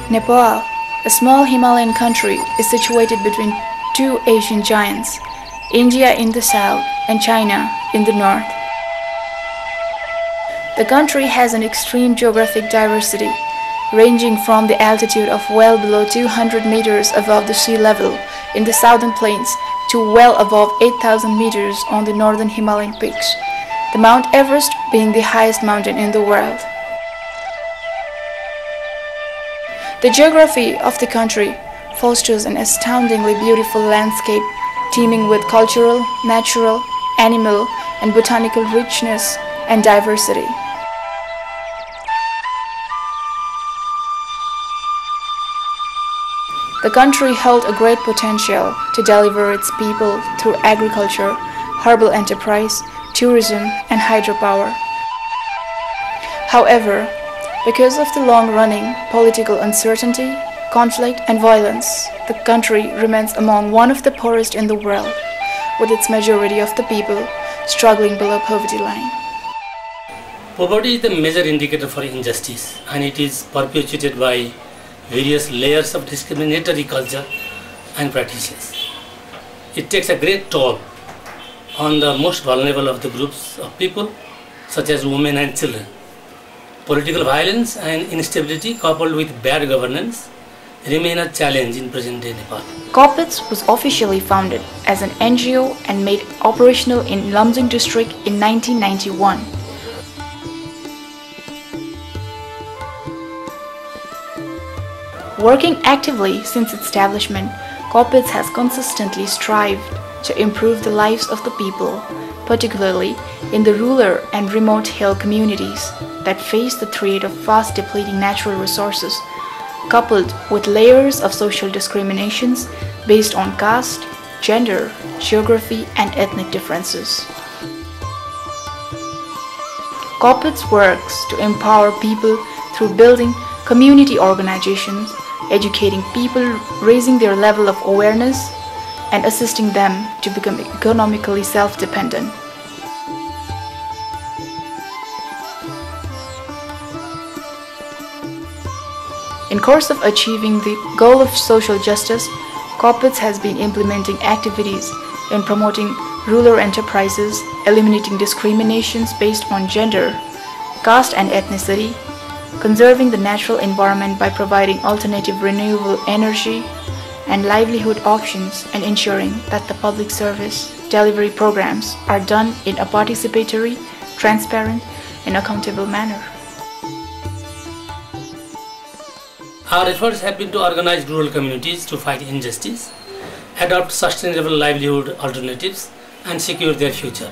Nepal, a small Himalayan country, is situated between two Asian giants, India in the south and China in the north. The country has an extreme geographic diversity, ranging from the altitude of well below 200 meters above the sea level in the southern plains to well above 8,000 meters on the northern Himalayan peaks, the Mount Everest being the highest mountain in the world. The geography of the country fosters an astoundingly beautiful landscape teeming with cultural, natural, animal, and botanical richness and diversity. The country held a great potential to deliver its people through agriculture, herbal enterprise, tourism, and hydropower. However, because of the long-running political uncertainty, conflict, and violence, the country remains among one of the poorest in the world, with its majority of the people struggling below poverty line. Poverty is the major indicator for injustice, and it is perpetuated by various layers of discriminatory culture and practices. It takes a great toll on the most vulnerable of the groups of people, such as women and children. Political violence and instability coupled with bad governance remain a challenge in present-day Nepal. COPPADES was officially founded as an NGO and made operational in Lumjung district in 1991. Working actively since its establishment, COPPADES has consistently strived to improve the lives of the people, particularly in the rural and remote hill communities that face the threat of fast depleting natural resources, coupled with layers of social discriminations based on caste, gender, geography, and ethnic differences. COPPADES works to empower people through building community organizations, educating people, raising their level of awareness, and assisting them to become economically self-dependent. In course of achieving the goal of social justice, COPPADES has been implementing activities in promoting rural enterprises, eliminating discriminations based on gender, caste and ethnicity, conserving the natural environment by providing alternative renewable energy and livelihood options, and ensuring that the public service delivery programs are done in a participatory, transparent, and accountable manner. Our efforts have been to organize rural communities to fight injustice, adopt sustainable livelihood alternatives, and secure their future.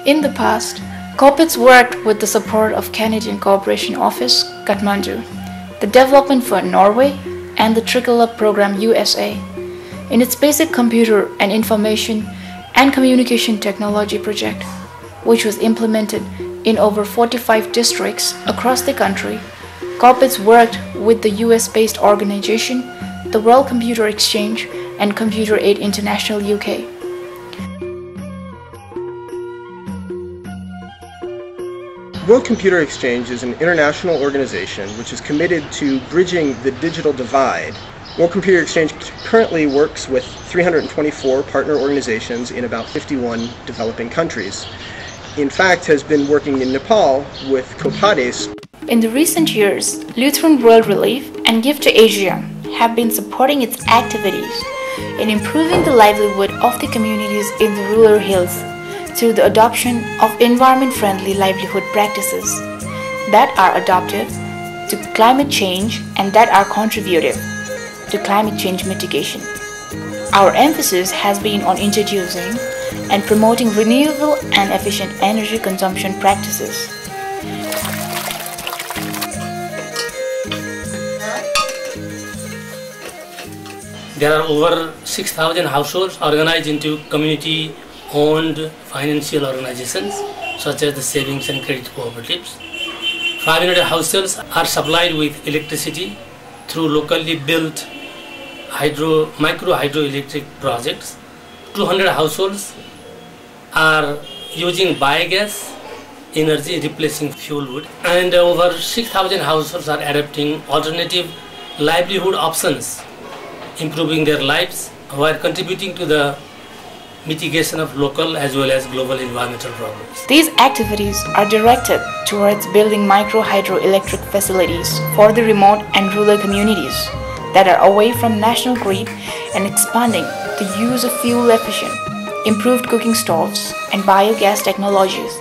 In the past, COPPADES worked with the support of Canadian Cooperation Office, Kathmandu, the Development Fund Norway, and the Trickle Up Program USA in its basic computer and information and communication technology project, which was implemented in over 45 districts across the country. COPPADES worked with the US-based organization, the World Computer Exchange, and Computer Aid International UK. World Computer Exchange is an international organization which is committed to bridging the digital divide. World Computer Exchange currently works with 324 partner organizations in about 51 developing countries. In fact, has been working in Nepal with COPPADES. In the recent years, Lutheran World Relief and Give to Asia have been supporting its activities in improving the livelihood of the communities in the rural hills through the adoption of environment-friendly livelihood practices that are adaptive to climate change and that are contributive to climate change mitigation. Our emphasis has been on introducing and promoting renewable and efficient energy consumption practices. There are over 6,000 households organized into community-owned financial organizations such as the savings and credit cooperatives. 500 households are supplied with electricity through locally built micro hydroelectric projects. 200 households are using biogas energy replacing fuel wood, and over 6,000 households are adopting alternative livelihood options, improving their lives while contributing to the mitigation of local as well as global environmental problems. These activities are directed towards building micro-hydroelectric facilities for the remote and rural communities that are away from national grid and expanding the use of fuel-efficient, improved cooking stoves and biogas technologies.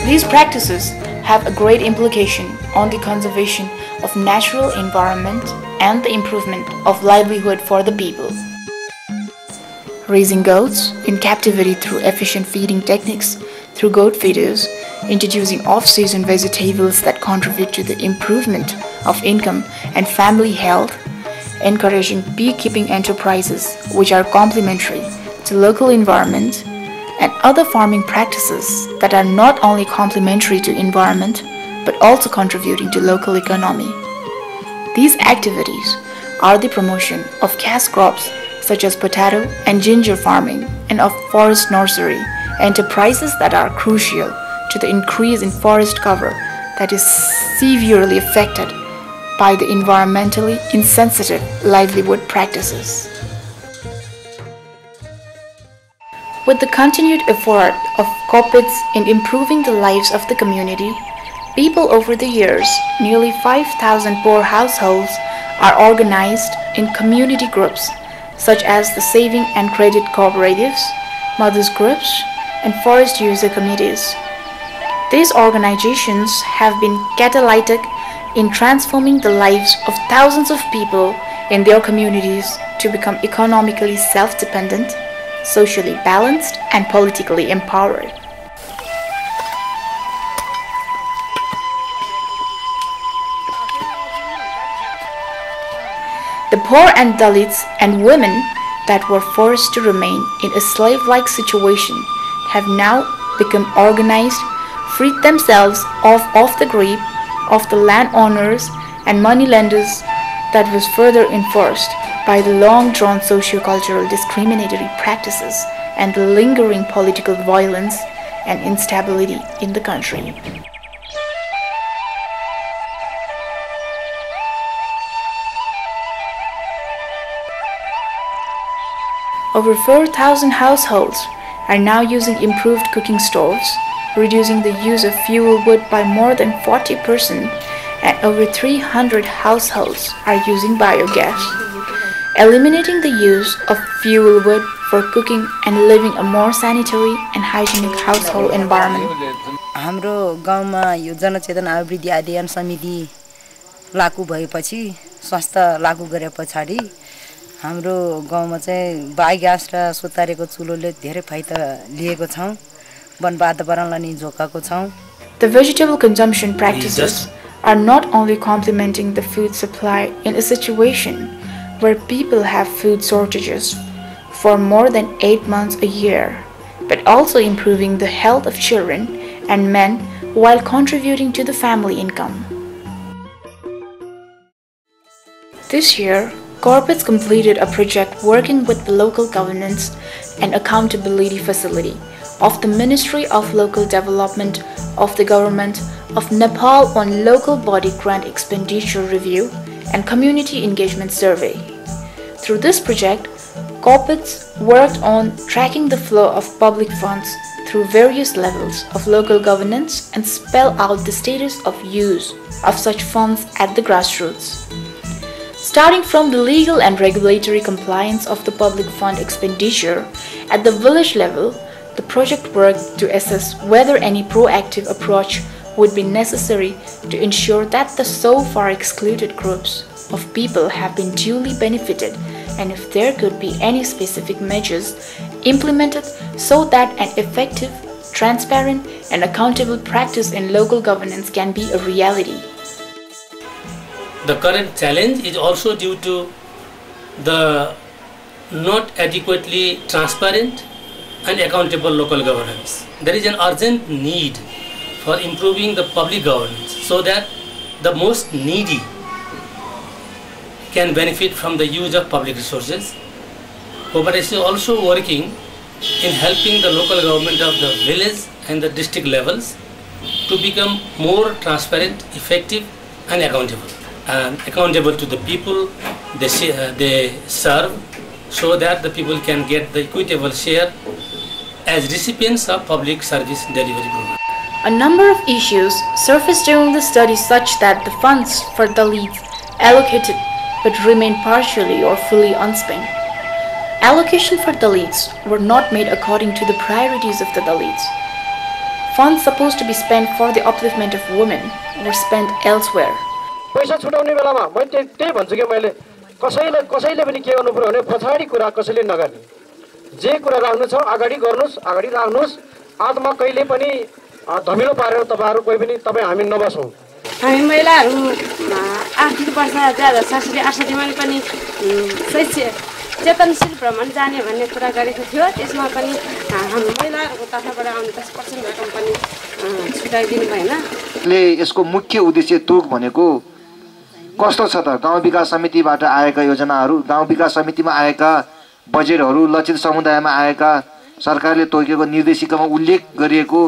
These practices have a great implication on the conservation of natural environment and the improvement of livelihood for the people. Raising goats in captivity through efficient feeding techniques through goat feeders, introducing off-season vegetables that contribute to the improvement of income and family health, encouraging beekeeping enterprises which are complementary to local environment, and other farming practices that are not only complementary to environment but also contributing to local economy. These activities are the promotion of cash crops such as potato and ginger farming and of forest nursery enterprises that are crucial to the increase in forest cover that is severely affected by the environmentally insensitive livelihood practices. With the continued effort of COPPADES in improving the lives of the community, people over the years, nearly 5,000 poor households are organized in community groups such as the saving and credit cooperatives, mothers groups, and forest user committees. These organizations have been catalytic in transforming the lives of thousands of people in their communities to become economically self-dependent, socially balanced, and politically empowered. The poor and Dalits and women that were forced to remain in a slave-like situation have now become organized, freed themselves of the grip of the landowners and moneylenders that was further enforced by the long-drawn socio-cultural discriminatory practices and the lingering political violence and instability in the country. Over 4,000 households are now using improved cooking stoves, reducing the use of fuel wood by more than 40%, and over 300 households are using biogas, eliminating the use of fuel wood for cooking and living a more sanitary and hygienic household environment. हाम्रो गाउँमा यो जनचेतना अभिवृद्धि अध्ययन समिति लागू भएपछि स्वास्थ्य लागू गरे पछाडी हाम्रो गाउँमा चाहिँ बायोग्यास र सुतारेको चुलोले धेरै फाइदा लिएको छौं वन वातावरणलाई नि जोगाएको छौं. The vegetable consumption practices are not only complementing the food supply in a situation where people have food shortages for more than 8 months a year, but also improving the health of children and men while contributing to the family income. This year, COPPADES completed a project working with the local governance and accountability facility of the Ministry of Local Development of the Government of Nepal on local body grant expenditure review and community engagement survey. Through this project, COPPADES worked on tracking the flow of public funds through various levels of local governance and spell out the status of use of such funds at the grassroots. Starting from the legal and regulatory compliance of the public fund expenditure at the village level, the project worked to assess whether any proactive approach would be necessary to ensure that the so far excluded groups of people have been duly benefited, and if there could be any specific measures implemented so that an effective, transparent, and accountable practice in local governance can be a reality. The current challenge is also due to the not adequately transparent and accountable local governance. There is an urgent need for improving the public governance so that the most needy can benefit from the use of public resources. COPPADES is also working in helping the local government of the village and the district levels to become more transparent, effective and accountable. And accountable to the people they serve, so that the people can get the equitable share as recipients of public service delivery program. A number of issues surfaced during the study such that the funds for Dalits allocated but remained partially or fully unspent. Allocation for Dalits were not made according to the priorities of the Dalits. Funds supposed to be spent for the upliftment of women were spent elsewhere. पैसा छुटाउने बेलामा मैले त्यही भन्छु कि मैले कसैले पनि के गर्नु पर्यो भने पछाडी कुरा कसैले नगर्ने, जे कुरा राख्नु छ अगाडि गर्नुस्, अगाडि राख्नुस्। आत्मा कहिले पनि धमिलो पारेर तपाईहरु कोही पनि तपाई हामी नबसौं। हामी महिलाहरु आर्थिक वर्ष 2067 मा पनि चेतनशील भ्रमण जाने भन्ने कुरा गरेको थियो। त्यसमा पनि हामी महिलाहरुको तर्फबाट आउने 10% रकम पनि छुटाइदिनु भएन। ले यसको मुख्य उद्देश्य तोक भनेको कस्तो छ त, गाउँ विकास समितिबाट आएका योजनाहरू, गाउँ विकास समितिमा आएका बजेटहरू, लक्षित समुदायमा आएका सरकारले तोकेको निर्देशिकामा उल्लेख गरिएको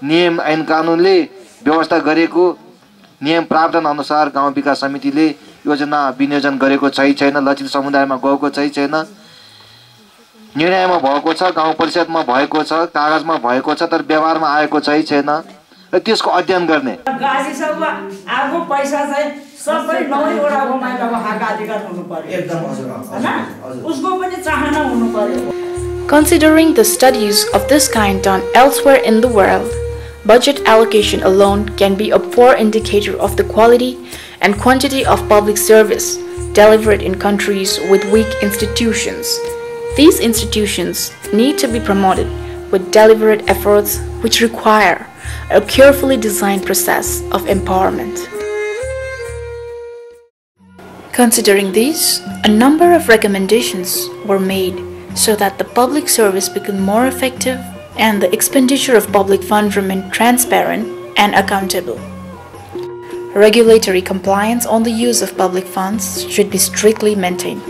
नियम ऐन कानुनले व्यवस्था गरेको नियम प्रावधान अनुसार गाउँ विकास समितिले योजना विनियोजन गरेको छैन, लक्षित समुदायमा गएको छैन, निर्णयमा भएको छ, गाउँ परिषदमा भएको छ, कागजमा भएको छ, तर व्यवहारमा आएको छैन र त्यसको अध्ययन गर्ने। गासीसँग आगो पैसा चाहिँ सबै 9 वटाको महिलाको हक अधिकार हुनु पर्यो। एकदम हजुर हैन, उसको पनि चाहना हुनु पर्यो। Considering the studies of this kind done elsewhere in the world, budget allocation alone can be a poor indicator of the quality and quantity of public service delivered in countries with weak institutions. These institutions need to be promoted with deliberate efforts which require a carefully designed process of empowerment. Considering these, a number of recommendations were made so that the public service become more effective and the expenditure of public funds remain transparent and accountable. Regulatory compliance on the use of public funds should be strictly maintained,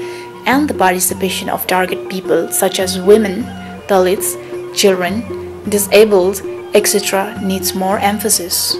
and the participation of target people such as women, Dalits, children, disabled, etc. needs more emphasis.